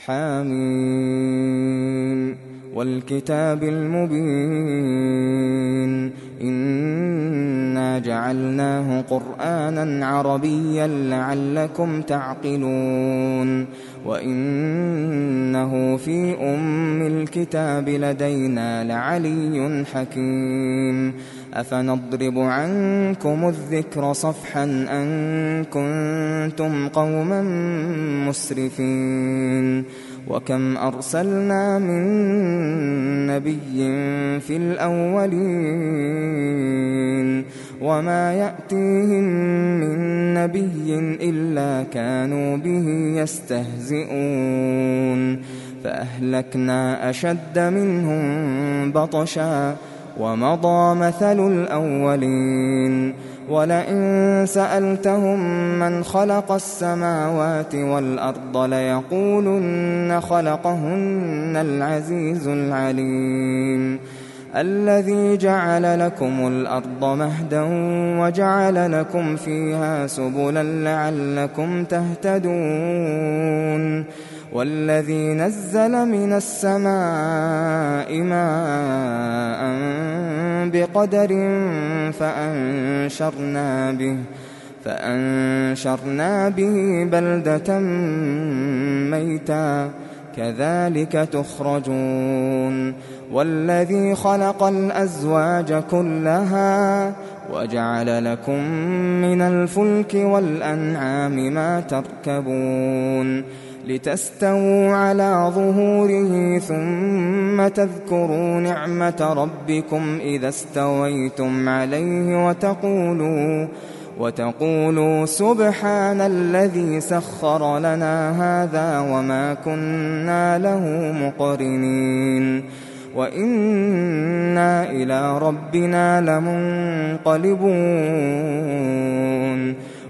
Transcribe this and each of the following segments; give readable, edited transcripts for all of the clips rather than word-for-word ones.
حم والكتاب المبين إنا جعلناه قرآنا عربيا لعلكم تعقلون وإنه في أم الكتاب لدينا لعلي حكيم أفنضرب عنكم الذكر صفحا أن كنتم قوما مسرفين وكم أرسلنا من نبي في الأولين وما يأتيهم من نبي إلا كانوا به يستهزئون فأهلكنا أشد منهم بطشا ومضى مثل الأولين ولئن سألتهم من خلق السماوات والأرض ليقولن خلقهن العزيز العليم الذي جعل لكم الأرض مهدا وجعل لكم فيها سبلا لعلكم تهتدون والذي نزل من السماء ماء بقدر فأنشرنا به بلدة ميتا كذلك تخرجون والذي خلق الأزواج كلها وجعل لكم من الفلك والأنعام ما تركبون لتستووا على ظهوره ثم تذكروا نعمة ربكم إذا استويتم عليه وتقولوا سبحان الذي سخر لنا هذا وما كنا له مقرنين وإنا إلى ربنا لمنقلبون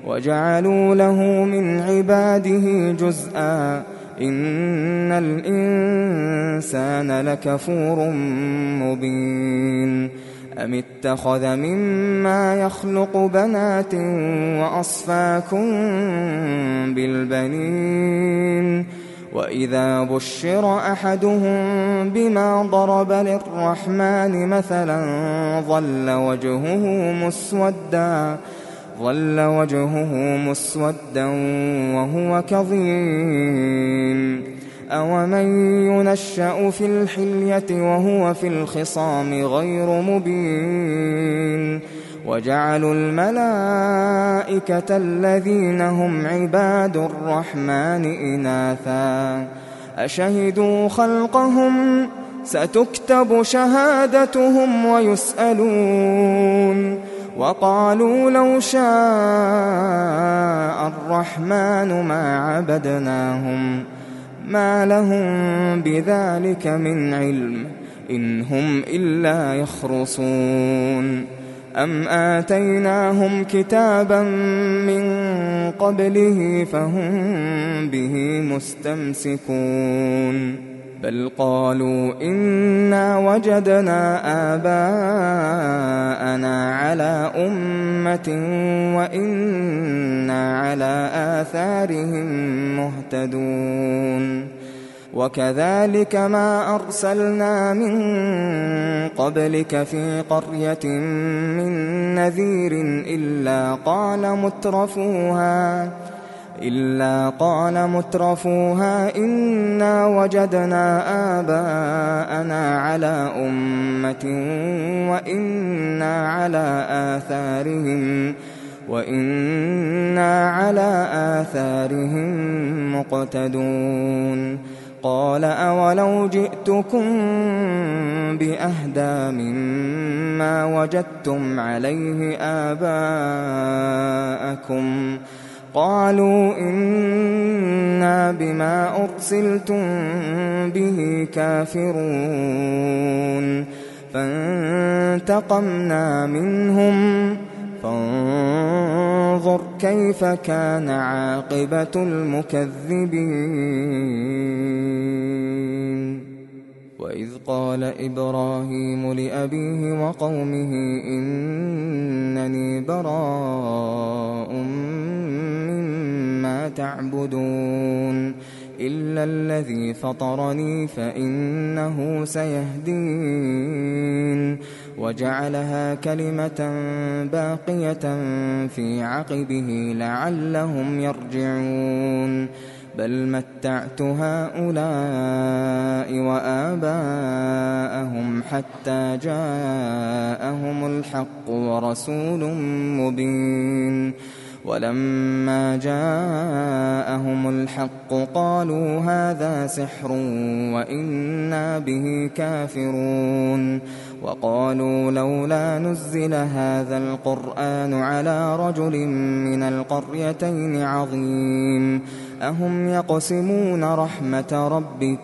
وجعلوا له من عباده جزءا إن الإنسان لكفور مبين أم اتخذ مما يخلق بنات وأصفاكم بالبنين وإذا بشر أحدهم بما ضرب للرحمن مثلا ظل وجهه مسودا وهو كظيم أومن ينشأ في الحلية وهو في الخصام غير مبين وجعلوا الملائكة الذين هم عباد الرحمن إناثا أشهدوا خلقهم ستكتب شهادتهم ويسألون وقالوا لو شاء الرحمن ما عبدناهم ما لهم بذلك من علم إن هم إلا يخرصون أم آتيناهم كتابا من قبله فهم به مستمسكون بل قالوا إنا وجدنا آباءنا على أمة وإنا على آثارهم مهتدون وكذلك ما أرسلنا من قبلك في قرية من نذير إلا قال مترفوها إنا وجدنا آباءنا على أمة وإنا على آثارهم مقتدون قال أولو جئتكم بأهدى مما وجدتم عليه آباءكم قالوا إنا بما أرسلتم به كافرون فانتقمنا منهم فانظر كيف كان عاقبة المكذبين وإذ قال إبراهيم لأبيه وقومه إنني براء مما تعبدون إلا الذي فطرني فإنه سيهدين وجعلها كلمة باقية في عقبه لعلهم يرجعون بل متعت هؤلاء وآباءهم حتى جاءهم الحق ورسول مبين ولما جاءهم الحق قالوا هذا سحر وإنا به كافرون وقالوا لولا نزل هذا القرآن على رجل من القريتين عظيم أهم يقسمون رحمة ربك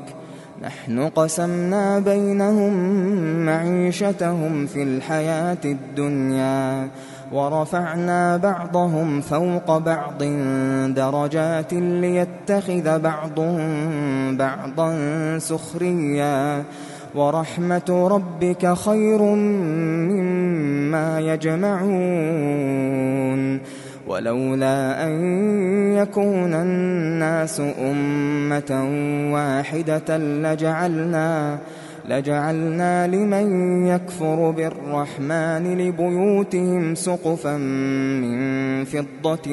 نحن قسمنا بينهم معيشتهم في الحياة الدنيا ورفعنا بعضهم فوق بعض درجات ليتخذ بعضهم بعضا سخريا ورحمة ربك خير مما يجمعون ولولا أن يكون الناس أمة واحدة لجعلنا لمن يكفر بالرحمن لبيوتهم سقفا من فضة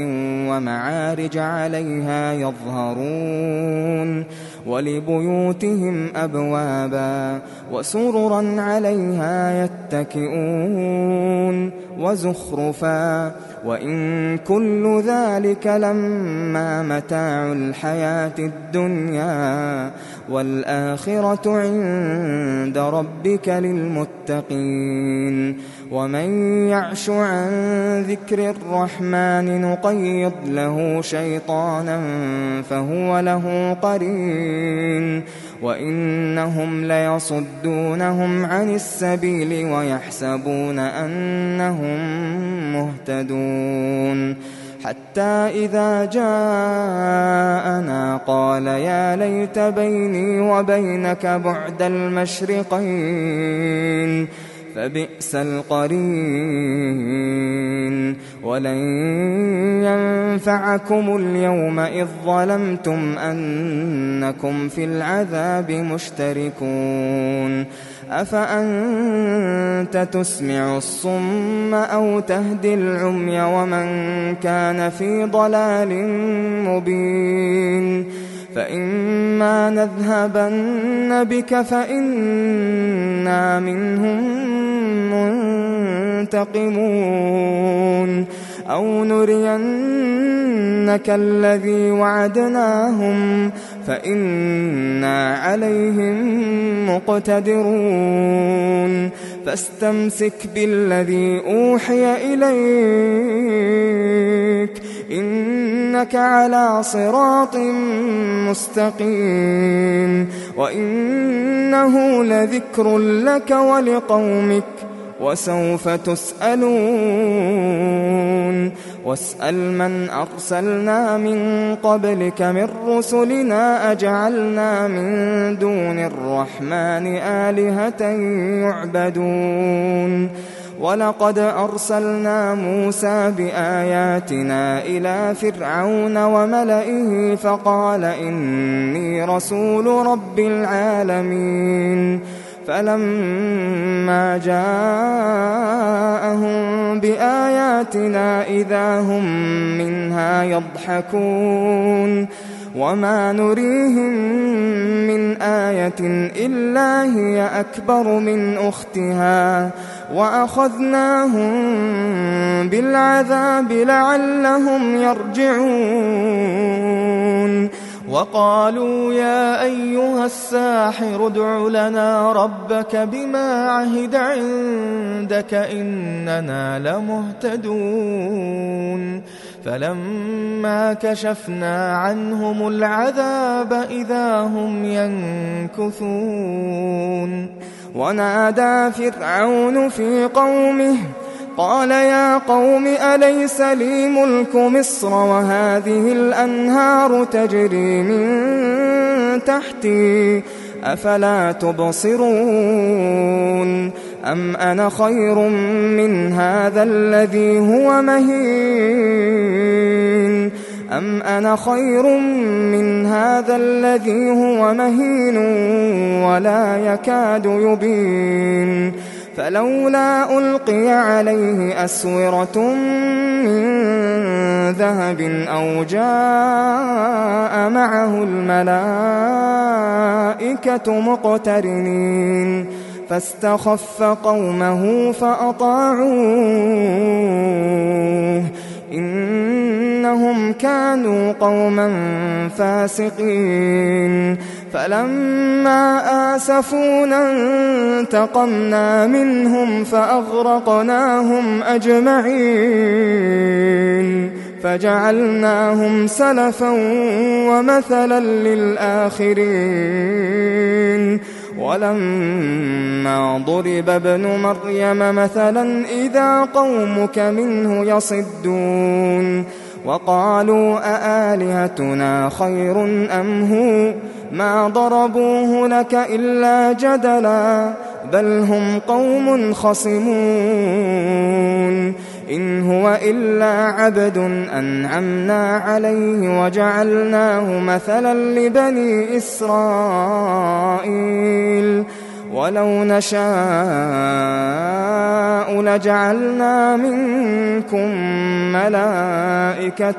ومعارج عليها يظهرون ولبيوتهم أبوابا وسررا عليها يتكئون وزخرفا وإن كل ذلك لما متاع الحياة الدنيا والآخرة عند ربك للمتقين ومن يعش عن ذكر الرحمن نقيض له شيطانا فهو له قرين وإنهم ليصدونهم عن السبيل ويحسبون أنهم مهتدون حتى إذا جاءنا قال يا ليت بيني وبينك بعد المشرقين فبئس القرين ولن ينفعكم اليوم إذ ظلمتم أنكم في العذاب مشتركون أفأنت تسمع الصم أو تهدي العمي ومن كان في ضلال مبين فإما نذهبن بك فإنا منهم منتقمون أو نرينك الذي وعدناهم فإنا عليهم مقتدرون فاستمسك بالذي أوحي إليك إنك على صراط مستقيم وإنه لذكر لك ولقومك وسوف تسألون واسأل من أرسلنا من قبلك من رسلنا أجعلنا من دون الرحمن آلهة يعبدون ولقد أرسلنا موسى بآياتنا إلى فرعون وملئه فقال إني رسول رب العالمين فلما جاءهم بآياتنا إذا هم منها يضحكون وما نريهم من آية إلا هي أكبر من أختها وأخذناهم بالعذاب لعلهم يرجعون وقالوا يا أيها الساحر ادع لنا ربك بما عهد عندك إننا لمهتدون فلما كشفنا عنهم العذاب إذا هم ينكثون ونادى فرعون في قومه قال يا قوم أليس لي ملك مصر وهذه الأنهار تجري من تحتي أفلا تبصرون أم أنا خير من هذا الذي هو مهين أم أنا خير من هذا الذي هو مهين ولا يكاد يبين فلولا ألقي عليه أسورة من ذهب أو جاء معه الملائكة مقترنين فاستخف قومه فأطاعوه إنهم كانوا قوما فاسقين فلما آسفونا انتقمنا منهم فأغرقناهم أجمعين فجعلناهم سلفا ومثلا للآخرين ولما ضرب ابن مريم مثلا إذا قومك منه يصدون وقالوا أآلهتنا خير أم هو ما ضربوه لك إلا جدلا بل هم قوم خصمون إن هو إلا عبد أنعمنا عليه وجعلناه مثلا لبني إسرائيل ولو نشاء لجعلنا منكم ملائكة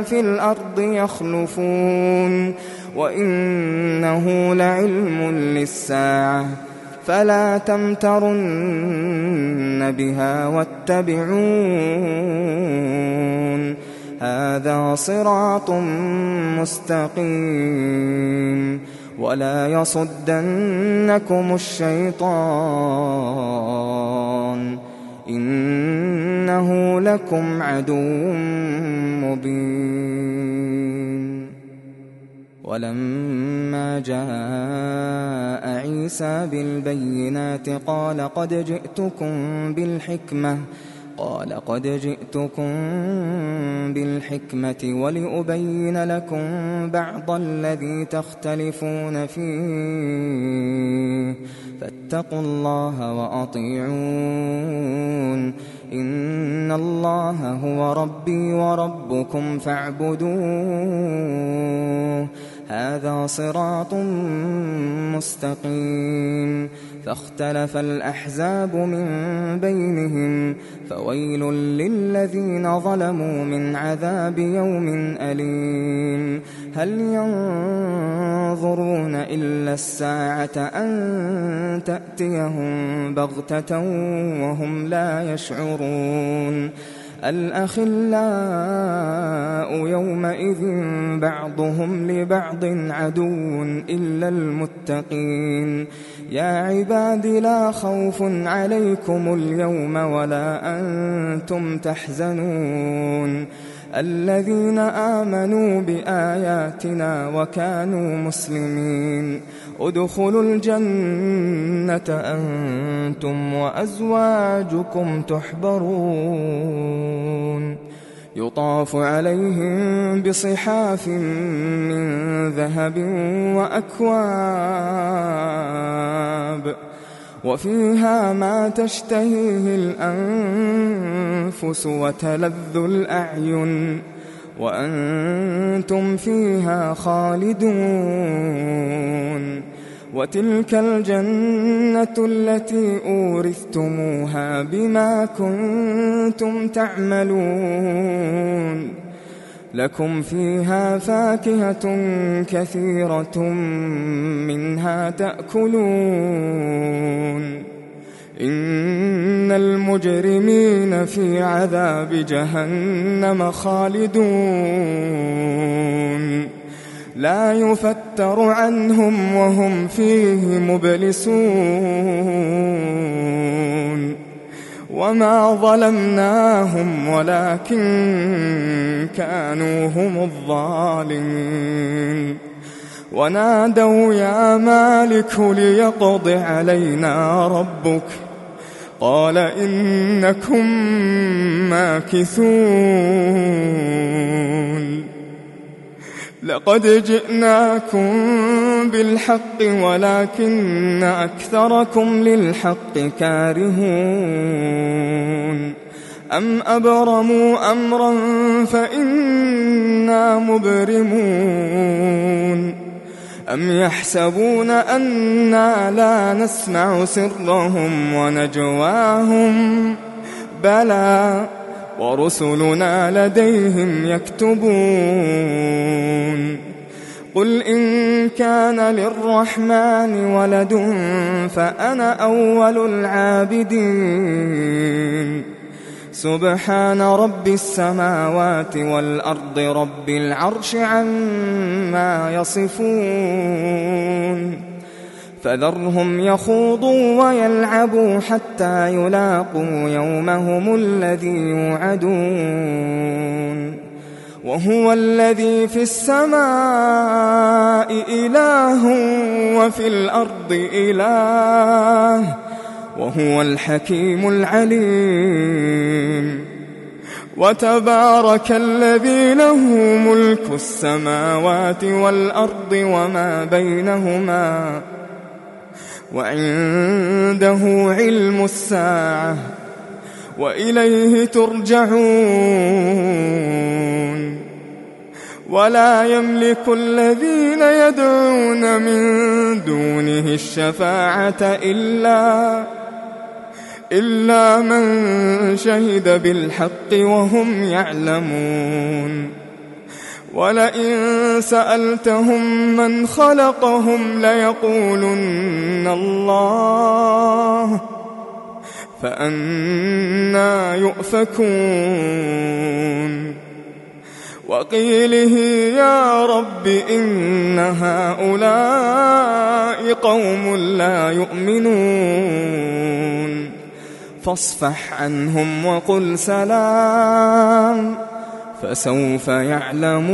في الأرض يخلفون وإنه لعلم للساعة فلا تمترن بها واتبعون هذا صراط مستقيم ولا يصدنكم الشيطان إنه لكم عدو مبين ولما جاء عيسى بالبينات قال قد جئتكم بالحكمة ولأبين لكم بعض الذي تختلفون فيه فاتقوا الله وأطيعون إن الله هو ربي وربكم فاعبدوه هذا صراط مستقيم فاختلف الأحزاب من بينهم فويل للذين ظلموا من عذاب يوم أليم هل ينظرون إلا الساعة أن تأتيهم بغتة وهم لا يشعرون الأخلاء يومئذ بعضهم لبعض عدو إلا المتقين يا عباد لا خوف عليكم اليوم ولا أنتم تحزنون الذين آمنوا بآياتنا وكانوا مسلمين ادخلوا الجنة أنتم وأزواجكم تحبرون يطاف عليهم بصحاف من ذهب وأكواب وفيها ما تشتهيه الأنفس وتلذ الأعين وأنتم فيها خالدون وتلك الجنة التي أورثتموها بما كنتم تعملون لكم فيها فاكهة كثيرة منها تأكلون إن المجرمين في عذاب جهنم خالدون لا يفتر عنهم وهم فيه مبلسون وما ظلمناهم ولكن كانوا هم الظالمين ونادوا يا مالك ليقض علينا ربك قال إنكم ماكثون لقد جئناكم بالحق ولكن أكثركم للحق كارهون أم أبرموا أمرا فإنا مبرمون أم يحسبون أنا لا نسمع سرهم ونجواهم بلى ورسلنا لديهم يكتبون قل إن كان للرحمن ولد فأنا أول العابدين سبحان رب السماوات والأرض رب العرش عما يصفون فذرهم يخوضوا ويلعبوا حتى يلاقوا يومهم الذي يوعدون وهو الذي في السماء إله وفي الأرض إله وهو الحكيم العليم وتبارك الذي له ملك السماوات والأرض وما بينهما وعنده علم الساعة وإليه ترجعون ولا يملك الذين يدعون من دونه الشفاعة إلا من شهد بالحق وهم يعلمون ولئن سألتهم من خلقهم ليقولن الله فأنى يؤفكون وقيله يا رب إن هؤلاء قوم لا يؤمنون فاصفح عنهم وقل سلام فسوف يعلمون.